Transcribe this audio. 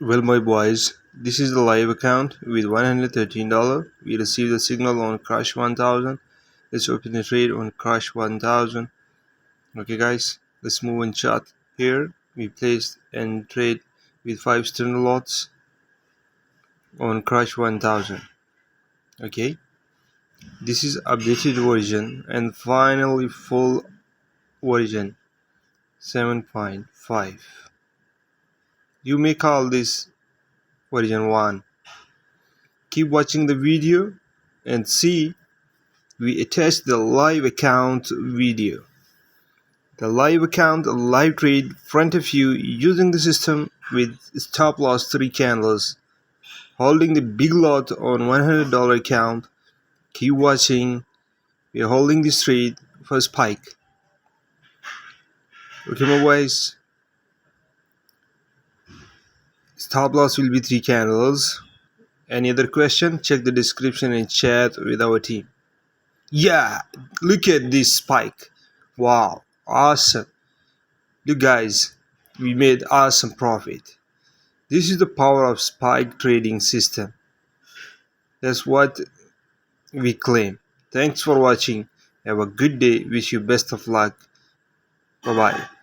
Well, my boys, this is the live account with $113. We received the signal on Crash 1000. Let's open the trade on Crash 1000. Okay, guys, let's move on chart. Here, we placed and trade with 5 standard lots on Crash 1000. Okay, this is updated version and finally full version 7.5. You may call this version 1. Keep watching the video and see we attached the live account video. The live account live trade front of you using the system with stop loss 3 candles. Holding the big lot on $100 account. Keep watching. We are holding this trade for spike. Okay, my boys. Stop loss will be 3 candles. Any other question? Check the description and chat with our team. Yeah, look at this spike. Wow, awesome. Look guys, we made awesome profit. This is the power of spike trading system. That's what we claim. Thanks for watching. Have a good day. Wish you best of luck. Bye bye.